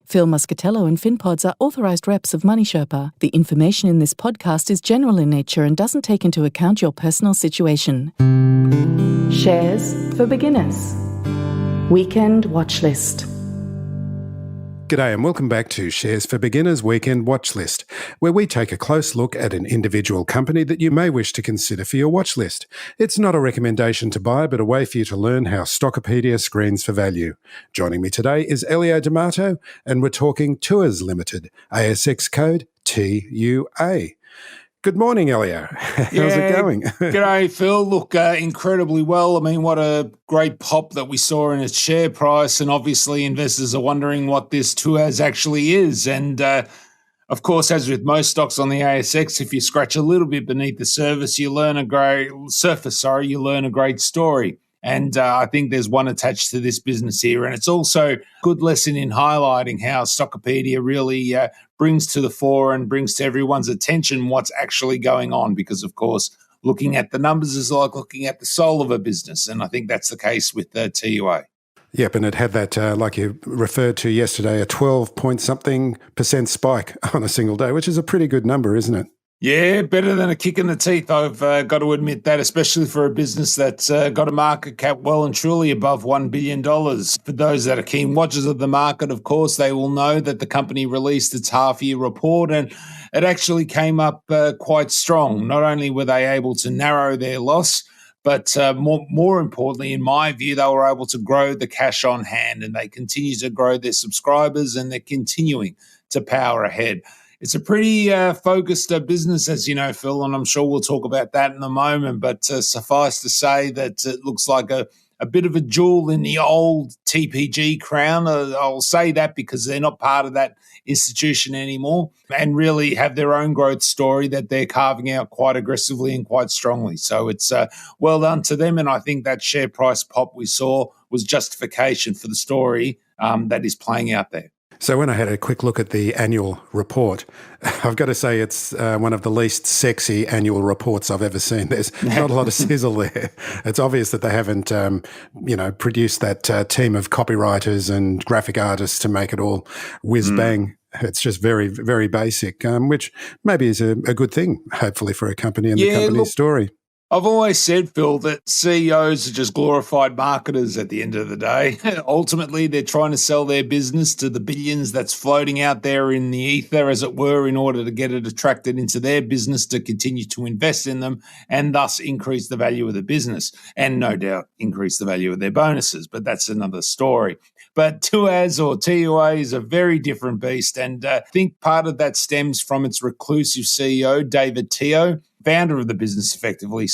Phil Muscatello and Finpods are authorised reps of Money Sherpa. The information in this podcast is general in nature and doesn't take into account your personal situation. Shares for beginners. Weekend Watchlist. G'day and welcome back to Shares for Beginners Weekend Watchlist, where we take a close look at an individual company that you may wish to consider for your watchlist. It's not a recommendation to buy, but a way for you to learn how Stockopedia screens for value. Joining me today is Elio D'Amato, and we're talking Tuas Limited, ASX code TUA. Good morning, Elio. How's it going? G'day, Phil. Look, incredibly well. I mean, what a great pop that we saw in its share price, and obviously investors are wondering what this Tuas actually is. And of course, as with most stocks on the ASX, if you scratch a little bit beneath the surface, you learn a great story. And I think there's one attached to this business here. And it's also a good lesson in highlighting how Stockopedia really brings to the fore and brings to everyone's attention what's actually going on. Because, of course, looking at the numbers is like looking at the soul of a business. And I think that's the case with TUA. Yep, and it had that, like you referred to yesterday, a 12-point-something% spike on a single day, which is a pretty good number, isn't it? Yeah, better than a kick in the teeth. I've got to admit that, especially for a business that's got a market cap well and truly above $1 billion. For those that are keen watchers of the market, of course, they will know that the company released its half-year report and it actually came up quite strong. Not only were they able to narrow their loss, but more importantly, in my view, they were able to grow the cash on hand, and they continue to grow their subscribers, and they're continuing to power ahead. It's a pretty focused business, as you know, Phil, and I'm sure we'll talk about that in a moment. But suffice to say that it looks like a bit of a jewel in the old TPG crown. I'll say that because they're not part of that institution anymore and really have their own growth story that they're carving out quite aggressively and quite strongly. So it's well done to them, and I think that share price pop we saw was justification for the story that is playing out there. So when I had a quick look at the annual report, I've got to say it's one of the least sexy annual reports I've ever seen. There's not a lot of sizzle there. It's obvious that they haven't, produced that team of copywriters and graphic artists to make it all whiz-bang. It's just very, very basic, which maybe is a good thing, hopefully, for a company and the company's story. I've always said, Phil, that CEOs are just glorified marketers at the end of the day. Ultimately, they're trying to sell their business to the billions that's floating out there in the ether, as it were, in order to get it attracted into their business to continue to invest in them and thus increase the value of the business and no doubt increase the value of their bonuses. But that's another story. But Tuas or TUA is a very different beast, and I think part of that stems from its reclusive CEO, David Teo, founder of the business effectively,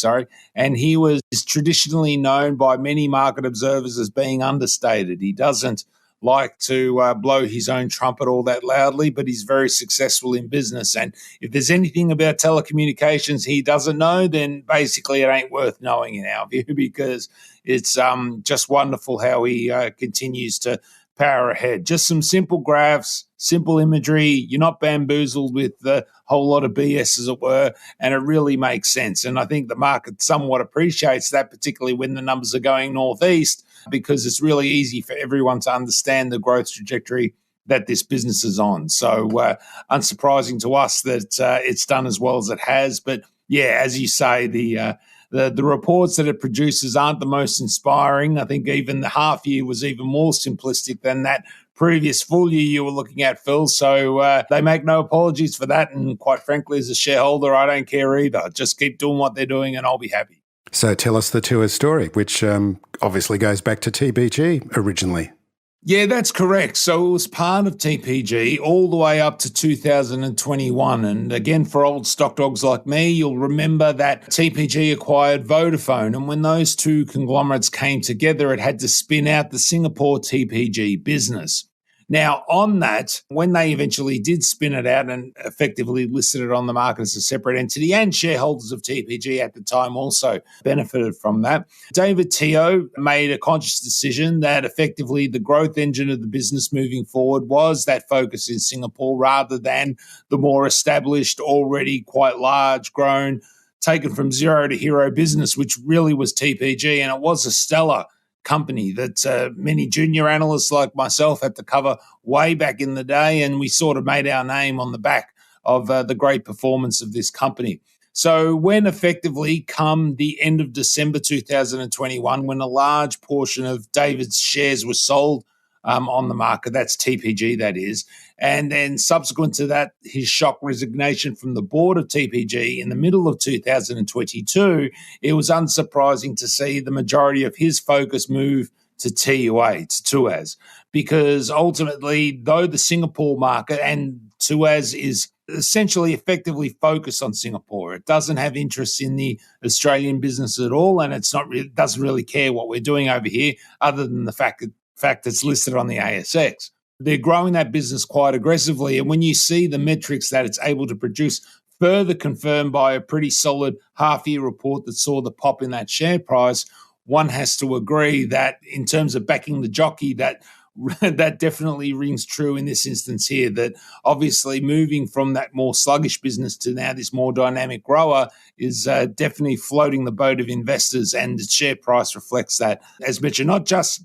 and he was traditionally known by many market observers as being understated. He doesn't like to blow his own trumpet all that loudly, but he's very successful in business. And if there's anything about telecommunications he doesn't know, then basically it ain't worth knowing in our view, because it's just wonderful how he continues to power ahead. Just some simple graphs, simple imagery. You're not bamboozled with a whole lot of BS, as it were, and it really makes sense. And I think the market somewhat appreciates that, particularly when the numbers are going northeast, because it's really easy for everyone to understand the growth trajectory that this business is on. So unsurprising to us that it's done as well as it has. But yeah, as you say, the reports that it produces aren't the most inspiring. I think even the half year was even more simplistic than that previous full year you were looking at, Phil. So they make no apologies for that. And quite frankly, as a shareholder, I don't care either. Just keep doing what they're doing and I'll be happy. So tell us the Tuas story, which obviously goes back to TPG originally. Yeah, that's correct. So it was part of TPG all the way up to 2021. And again, for old stock dogs like me, you'll remember that TPG acquired Vodafone. And when those two conglomerates came together, it had to spin out the Singapore TPG business. Now, on that, when they eventually did spin it out and effectively listed it on the market as a separate entity, and shareholders of TPG at the time also benefited from that, David Teo made a conscious decision that effectively the growth engine of the business moving forward was that focus in Singapore rather than the more established, already quite large, grown, taken from zero to hero business, which really was TPG, and it was a stellar company that many junior analysts like myself had to cover way back in the day, and we sort of made our name on the back of the great performance of this company. So when effectively come the end of December 2021, when a large portion of David's shares were sold on the market, that's TPG that is, and then subsequent to that, his shock resignation from the board of TPG in the middle of 2022, it was unsurprising to see the majority of his focus move to TUA, to Tuas, because ultimately, though the Singapore market and Tuas is essentially effectively focused on Singapore, it doesn't have interest in the Australian business at all, and doesn't really care what we're doing over here, other than the fact it's listed on the ASX. They're growing that business quite aggressively, and when you see the metrics that it's able to produce, further confirmed by a pretty solid half-year report that saw the pop in that share price, one has to agree that in terms of backing the jockey, that definitely rings true in this instance here, that obviously moving from that more sluggish business to now this more dynamic grower is definitely floating the boat of investors, and the share price reflects that. As mentioned, not just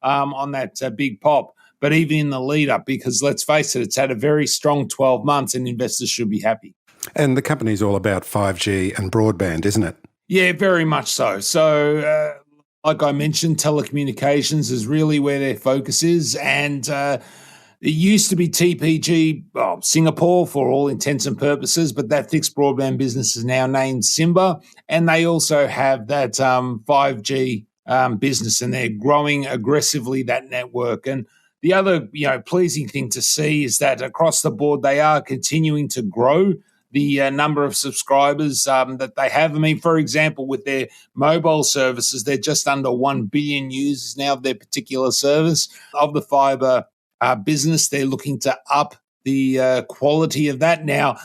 on that big pop, but even in the lead up, because let's face it, it's had a very strong 12 months and investors should be happy. And the company's all about 5G and broadband, isn't it? Yeah, very much so. So, like I mentioned, telecommunications is really where their focus is. And it used to be TPG Singapore for all intents and purposes, but that fixed broadband business is now named Simba. And they also have that 5G business, and they're growing aggressively that network. And the other pleasing thing to see is that across the board, they are continuing to grow the number of subscribers that they have. I mean, for example, with their mobile services, they're just under 1 billion users now of their particular service. Of the fibre business, they're looking to up the quality of that. Now,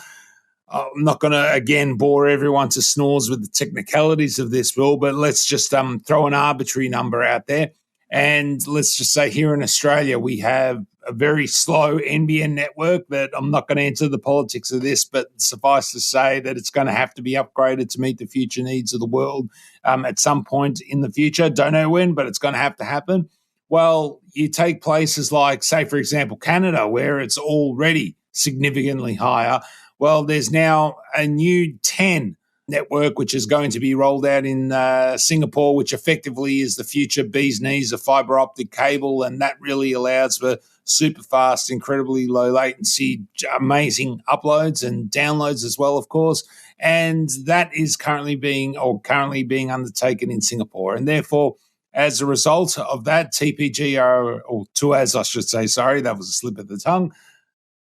I'm not going to, again, bore everyone to snores with the technicalities of this, Will, but let's just throw an arbitrary number out there. And let's just say here in Australia, we have a very slow NBN network that I'm not going to enter the politics of this, but suffice to say that it's going to have to be upgraded to meet the future needs of the world at some point in the future. Don't know when, but it's going to have to happen. Well, you take places like, say, for example, Canada, where it's already significantly higher. Well, there's now a new 10 network which is going to be rolled out in Singapore, which effectively is the future bee's knees of fibre optic cable, and that really allows for super fast, incredibly low latency, amazing uploads and downloads as well, of course. And that is currently being undertaken in Singapore. And therefore, as a result of that, TPG or Tuas, I should say, sorry, that was a slip of the tongue,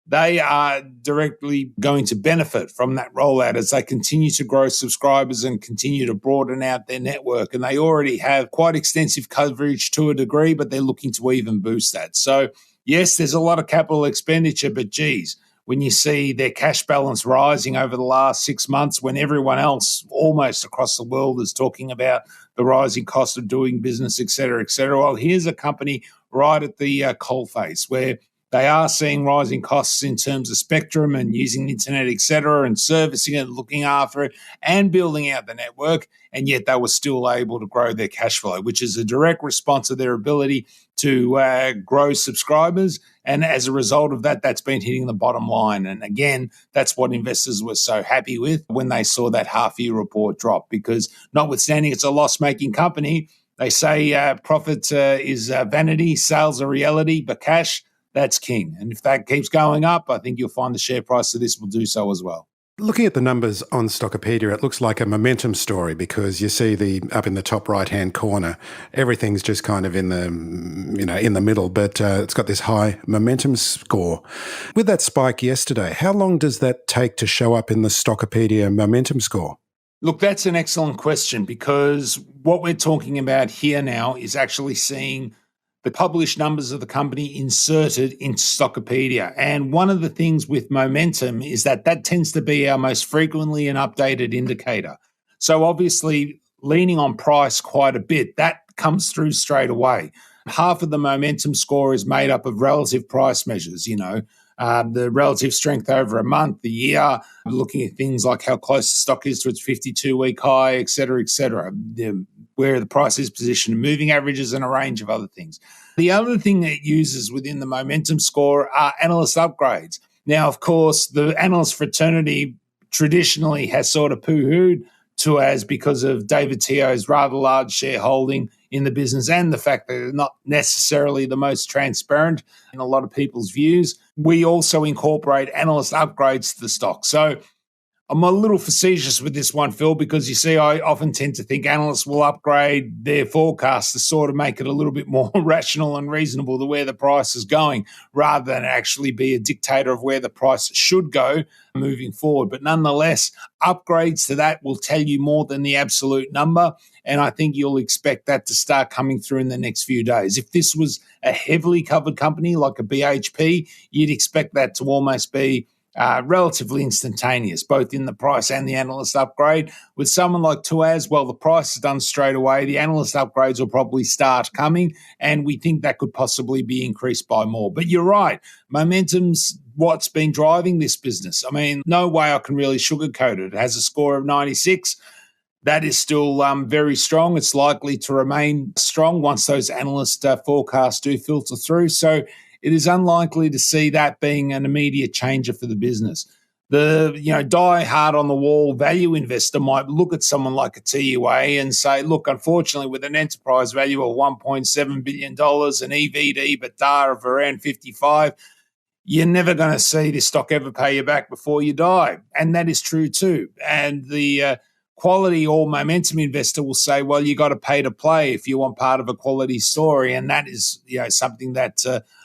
they are directly going to benefit from that rollout as they continue to grow subscribers and continue to broaden out their network. And they already have quite extensive coverage to a degree, but they're looking to even boost that. So, yes, there's a lot of capital expenditure, but geez, when you see their cash balance rising over the last 6 months, when everyone else almost across the world is talking about the rising cost of doing business, et cetera, well, here's a company right at the coalface where they are seeing rising costs in terms of spectrum and using the internet, et cetera, and servicing it, looking after it, and building out the network. And yet they were still able to grow their cash flow, which is a direct response to their ability to grow subscribers. And as a result of that, that's been hitting the bottom line. And again, that's what investors were so happy with when they saw that half-year report drop, because notwithstanding it's a loss-making company, they say profit is vanity, sales are reality, but cash, that's king. And if that keeps going up, I think you'll find the share price of this will do so as well. Looking at the numbers on Stockopedia, it looks like a momentum story, because you see up in the top right-hand corner, everything's just kind of in the middle, but it's got this high momentum score. With that spike yesterday, how long does that take to show up in the Stockopedia momentum score? Look, that's an excellent question, because what we're talking about here now is actually seeing the published numbers of the company inserted into Stockopedia. And one of the things with momentum is that tends to be our most frequently and updated indicator. So obviously, leaning on price quite a bit, that comes through straight away. Half of the momentum score is made up of relative price measures, the relative strength over a month, the year, looking at things like how close the stock is to its 52-week high, et cetera, where the price is positioned, moving averages, and a range of other things. The other thing that it uses within the momentum score are analyst upgrades. Now, of course, the analyst fraternity traditionally has sort of poo-hooed Tuas because of David Teo's rather large shareholding in the business and the fact that they're not necessarily the most transparent in a lot of people's views. We also incorporate analyst upgrades to the stock. So I'm a little facetious with this one, Phil, because you see, I often tend to think analysts will upgrade their forecasts to sort of make it a little bit more rational and reasonable to where the price is going, rather than actually be a dictator of where the price should go moving forward. But nonetheless, upgrades to that will tell you more than the absolute number. And I think you'll expect that to start coming through in the next few days. If this was a heavily covered company like a BHP, you'd expect that to almost be relatively instantaneous, both in the price and the analyst upgrade. With someone like Tuas, well, the price is done straight away. The analyst upgrades will probably start coming, and we think that could possibly be increased by more. But you're right, momentum's what's been driving this business. I mean, no way I can really sugarcoat it. It has a score of 96. That is still very strong. It's likely to remain strong once those analyst forecasts do filter through. So it is unlikely to see that being an immediate changer for the business. The die hard on the wall value investor might look at someone like a TUA and say, look, unfortunately, with an enterprise value of $1.7 billion, an EV to EBITDA of around 55, you're never going to see this stock ever pay you back before you die. And that is true too. And the quality or momentum investor will say, well, you got to pay to play if you want part of a quality story. And that is something that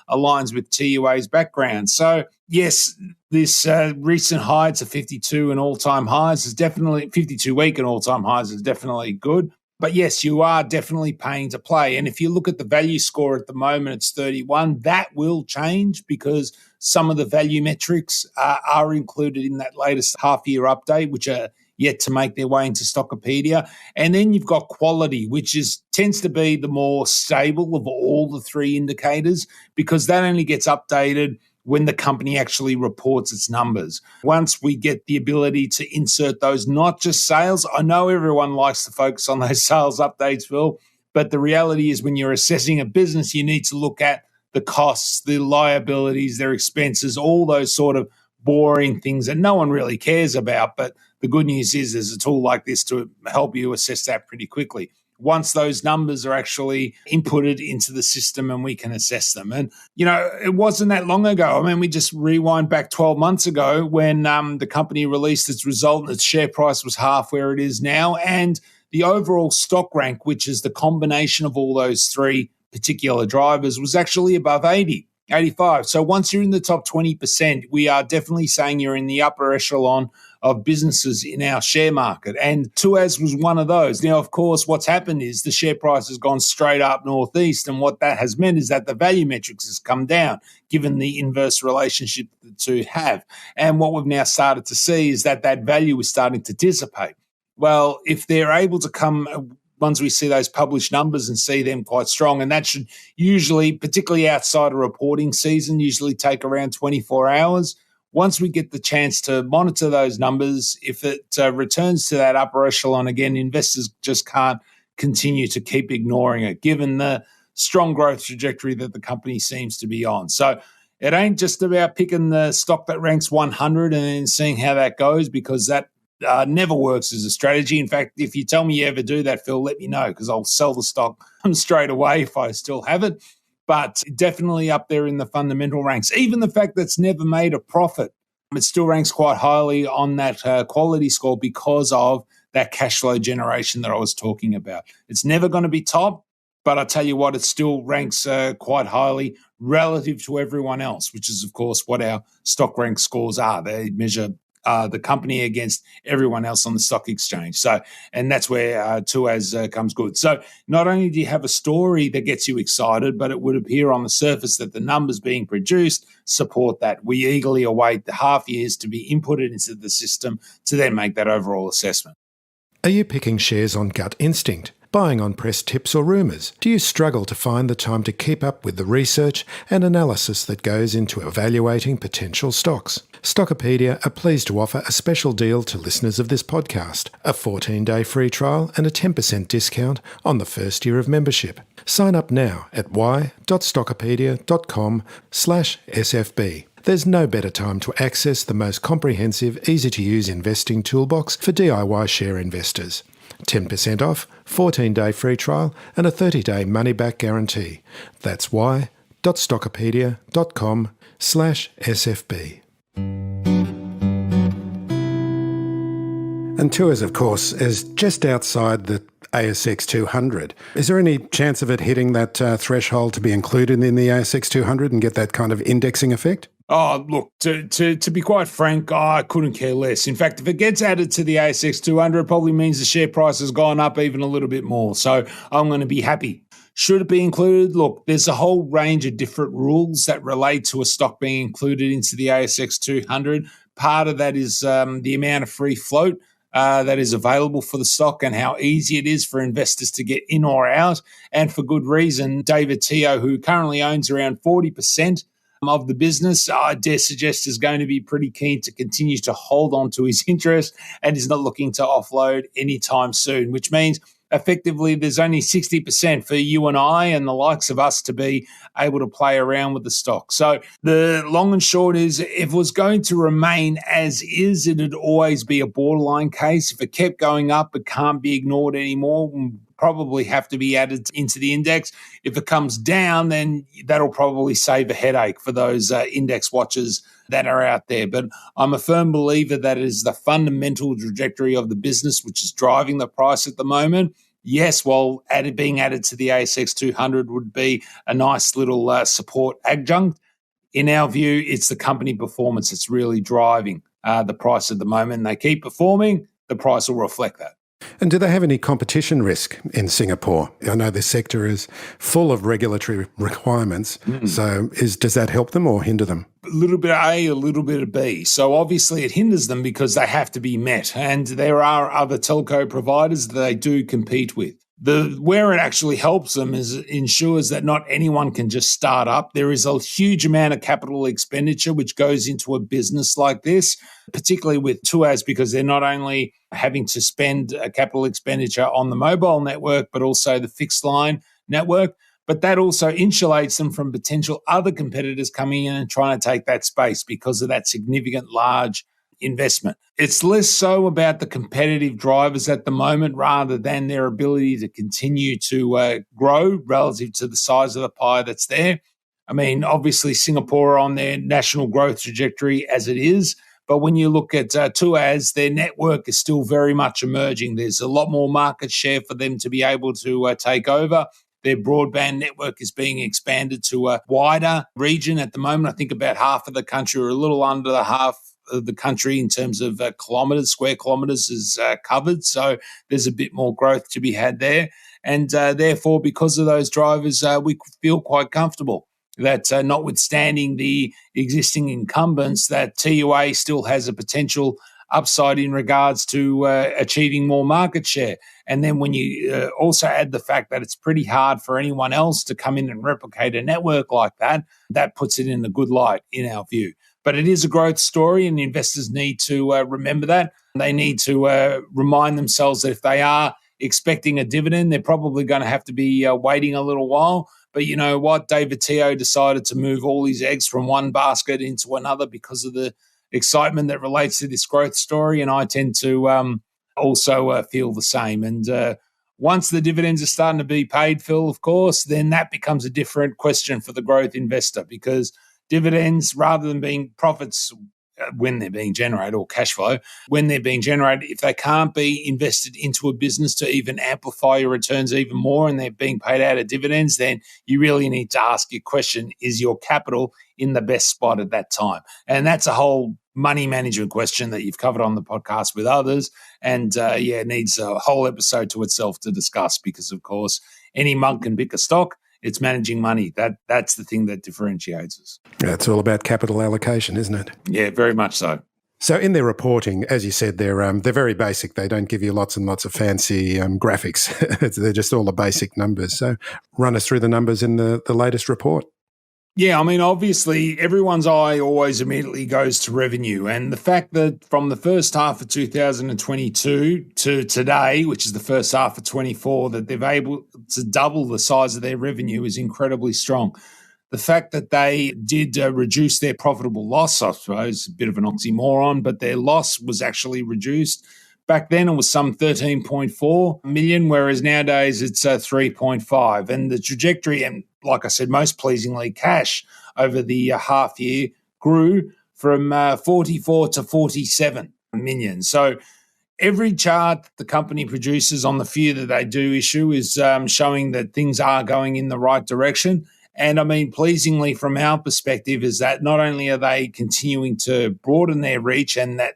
aligns with TUA's background. So yes, this recent high to 52 and all-time highs is definitely 52-week and all-time highs is definitely good. But yes, you are definitely paying to play. And if you look at the value score at the moment, it's 31. That will change because some of the value metrics are included in that latest half-year update, which are yet to make their way into Stockopedia. And then you've got quality, which tends to be the more stable of all the three indicators, because that only gets updated when the company actually reports its numbers. Once we get the ability to insert those, not just sales, I know everyone likes to focus on those sales updates, Phil, but the reality is when you're assessing a business, you need to look at the costs, the liabilities, their expenses, all those sort of boring things that no one really cares about. But the good news is there's a tool like this to help you assess that pretty quickly. Once those numbers are actually inputted into the system and we can assess them. And, it wasn't that long ago. I mean, we just rewind back 12 months ago when the company released its result and its share price was half where it is now. And the overall stock rank, which is the combination of all those three particular drivers, was actually above 80. 85. So once you're in the top 20%, we are definitely saying you're in the upper echelon of businesses in our share market. And Tuas was one of those. Now, of course, what's happened is the share price has gone straight up northeast. And what that has meant is that the value metrics has come down, given the inverse relationship the two have. And what we've now started to see is that value is starting to dissipate. Well, if they're able to come once we see those published numbers and see them quite strong, and that should usually, particularly outside of reporting season, usually take around 24 hours. Once we get the chance to monitor those numbers, if it returns to that upper echelon again, investors just can't continue to keep ignoring it, given the strong growth trajectory that the company seems to be on. So it ain't just about picking the stock that ranks 100 and then seeing how that goes, because that never works as a strategy. In fact, if you tell me you ever do that, Phil, let me know, because I'll sell the stock straight away if I still have it. But definitely up there in the fundamental ranks. Even the fact that it's never made a profit, it still ranks quite highly on that quality score because of that cash flow generation that I was talking about. It's never going to be top, but I tell you what, it still ranks quite highly relative to everyone else, which is, of course, what our stock rank scores are. They measure the company against everyone else on the stock exchange. So, and that's where Tuas comes good. So not only do you have a story that gets you excited, but it would appear on the surface that the numbers being produced support that. We eagerly await the half years to be inputted into the system to then make that overall assessment. Are you picking shares on gut instinct? Buying on press tips or rumours? Do you struggle to find the time to keep up with the research and analysis that goes into evaluating potential stocks? Stockopedia are pleased to offer a special deal to listeners of this podcast, a 14-day free trial and a 10% discount on the first year of membership. Sign up now at y.stockopedia.com/SFB. There's no better time to access the most comprehensive, easy-to-use investing toolbox for DIY share investors. 10% off, 14-day free trial and a 30-day money-back guarantee. That's y.stockopedia.com/SFB. And Tuas, of course, is just outside the ASX 200. Is there any chance of it hitting that threshold to be included in the ASX 200 and get that kind of indexing effect? Oh, look, to be quite frank, I couldn't care less. In fact, if it gets added to the ASX 200, it probably means the share price has gone up even a little bit more. So I'm going to be happy. Should it be included? Look, there's a whole range of different rules that relate to a stock being included into the ASX 200. Part of that is the amount of free float that is available for the stock and how easy it is for investors to get in or out. And for good reason, David Teo, who currently owns around 40% of the business, I dare suggest is going to be pretty keen to continue to hold on to his interest and is not looking to offload anytime soon, which means effectively there's only 60% for you and I and the likes of us to be able to play around with the stock. So the long and short is, if it was going to remain as is, it'd always be a borderline case. If it kept going up, it can't be ignored anymore. Probably have to be added into the index. If it comes down, then that'll probably save a headache for those index watchers that are out there. But I'm a firm believer that it is the fundamental trajectory of the business which is driving the price at the moment. Yes, while being added to the ASX 200 would be a nice little support adjunct, in our view, it's the company performance that's really driving the price at the moment. They keep performing, the price will reflect that. And do they have any competition risk in Singapore? I know this sector is full of regulatory requirements. So does that help them or hinder them? A little bit of A, a little bit of B. So obviously it hinders them because they have to be met. And there are other telco providers that they do compete with. Where it actually helps them is ensures that not anyone can just start up. There is a huge amount of capital expenditure which goes into a business like this, particularly with Tuas, because they're not only having to spend a capital expenditure on the mobile network, but also the fixed line network. But that also insulates them from potential other competitors coming in and trying to take that space because of that significant large investment. It's less so about the competitive drivers at the moment rather than their ability to continue to grow relative to the size of the pie that's there. I mean, obviously Singapore are on their national growth trajectory as it is, but when you look at Tuas, their network is still very much emerging. There's a lot more market share for them to be able to take over. Their broadband network is being expanded to a wider region at the moment. I think about half of the country, or a little under the half of the country in terms of square kilometres is covered. So there's a bit more growth to be had there. And therefore, because of those drivers, we feel quite comfortable that notwithstanding the existing incumbents, that TUA still has a potential upside in regards to achieving more market share. And then when you also add the fact that it's pretty hard for anyone else to come in and replicate a network like that, that puts it in a good light in our view. But it is a growth story and investors need to remember that. They need to remind themselves that if they are expecting a dividend, they're probably going to have to be waiting a little while. But you know what? David Teo decided to move all his eggs from one basket into another because of the excitement that relates to this growth story. And I tend to also feel the same. And once the dividends are starting to be paid, Phil, of course, then that becomes a different question for the growth investor, because dividends, rather than being profits when they're being generated, or cash flow, when they're being generated, if they can't be invested into a business to even amplify your returns even more and they're being paid out of dividends, then you really need to ask your question, is your capital in the best spot at that time? And that's a whole money management question that you've covered on the podcast with others. And it needs a whole episode to itself to discuss because, of course, any mug can pick a stock. It's managing money. That's the thing that differentiates us. Yeah, it's all about capital allocation, isn't it? Yeah, very much so. So in their reporting, as you said, they're very basic. They don't give you lots and lots of fancy graphics. They're just all the basic numbers. So run us through the numbers in the latest report. Yeah, I mean, obviously, everyone's eye always immediately goes to revenue. And the fact that from the first half of 2022 to today, which is the first half of 24, that they've able to double the size of their revenue is incredibly strong. The fact that they did reduce their profitable loss, I suppose, a bit of an oxymoron, but their loss was actually reduced. Back then, it was some 13.4 million, whereas nowadays it's 3.5. And the trajectory, and like I said, most pleasingly, cash over the half year grew from 44 to 47 million. So every chart the company produces on the few that they do issue is showing that things are going in the right direction. And I mean, pleasingly from our perspective is that not only are they continuing to broaden their reach and that,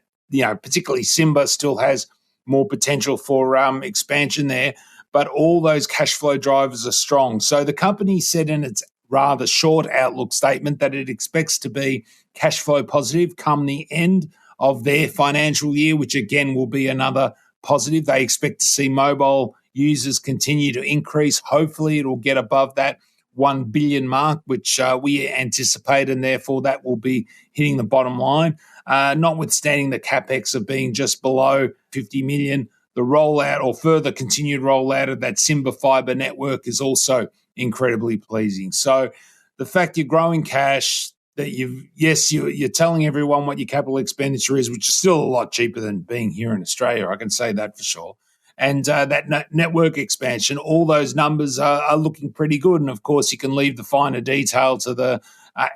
particularly Simba still has more potential for expansion there, but all those cash flow drivers are strong. So the company said in its rather short outlook statement that it expects to be cash flow positive come the end of their financial year, which again will be another positive. They expect to see mobile users continue to increase. Hopefully it will get above that 1 billion mark, which we anticipate, and therefore that will be hitting the bottom line. Notwithstanding the capex of being just below 50 million, the rollout or further continued rollout of that Simba fibre network is also incredibly pleasing. So the fact you're growing cash, that you're telling everyone what your capital expenditure is, which is still a lot cheaper than being here in Australia, I can say that for sure. And that network expansion, all those numbers are looking pretty good. And of course, you can leave the finer detail to the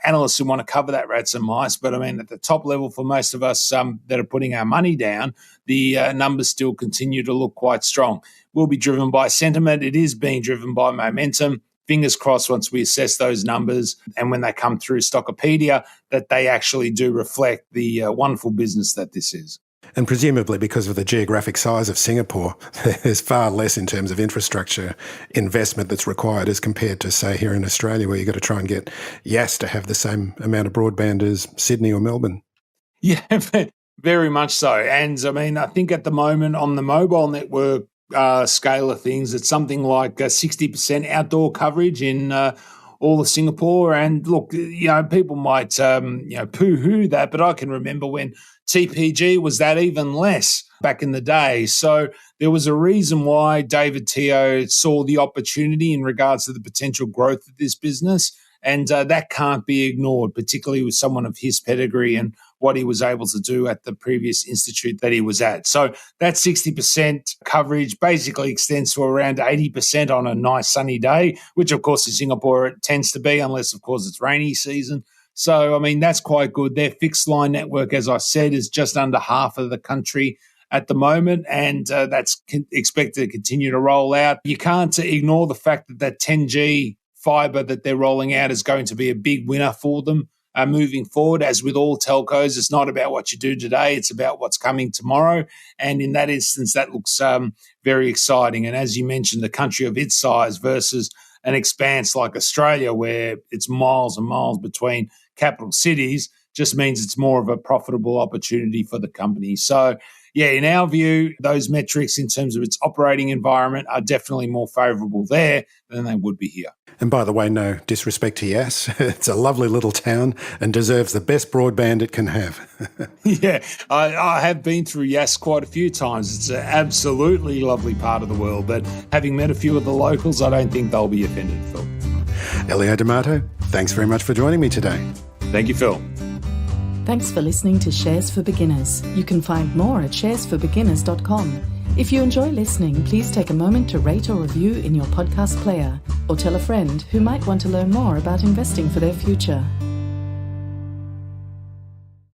analysts who want to cover that rats and mice. But I mean, at the top level for most of us that are putting our money down, the numbers still continue to look quite strong. Will be driven by sentiment. It is being driven by momentum. Fingers crossed once we assess those numbers and when they come through Stockopedia, that they actually do reflect the wonderful business that this is. And presumably because of the geographic size of Singapore, there's far less in terms of infrastructure investment that's required as compared to, say, here in Australia, where you've got to try and get Yass to have the same amount of broadband as Sydney or Melbourne. Yeah, very much so. And I mean, I think at the moment on the mobile network scale of things, it's something like 60% outdoor coverage in all of Singapore. And look, people might, poo-hoo that, but I can remember when TPG was that even less back in the day. So there was a reason why David Teo saw the opportunity in regards to the potential growth of this business. And that can't be ignored, particularly with someone of his pedigree and what he was able to do at the previous institute that he was at. So that 60% coverage basically extends to around 80% on a nice sunny day, which of course in Singapore it tends to be, unless of course it's rainy season. So, I mean, that's quite good. Their fixed line network, as I said, is just under half of the country at the moment, and that's expected to continue to roll out. You can't ignore the fact that 10G fibre that they're rolling out is going to be a big winner for them moving forward. As with all telcos, it's not about what you do today, it's about what's coming tomorrow. And in that instance, that looks very exciting. And as you mentioned, the country of its size versus an expanse like Australia, where it's miles and miles between capital cities, just means it's more of a profitable opportunity for the company. So, yeah, in our view, those metrics in terms of its operating environment are definitely more favourable there than they would be here. And by the way, no disrespect to Yass. It's a lovely little town and deserves the best broadband it can have. Yeah, I have been through Yass quite a few times. It's an absolutely lovely part of the world, but having met a few of the locals, I don't think they'll be offended, Phil. Elio D'Amato, thanks very much for joining me today. Thank you, Phil. Thanks for listening to Shares for Beginners. You can find more at sharesforbeginners.com. If you enjoy listening, please take a moment to rate or review in your podcast player or tell a friend who might want to learn more about investing for their future.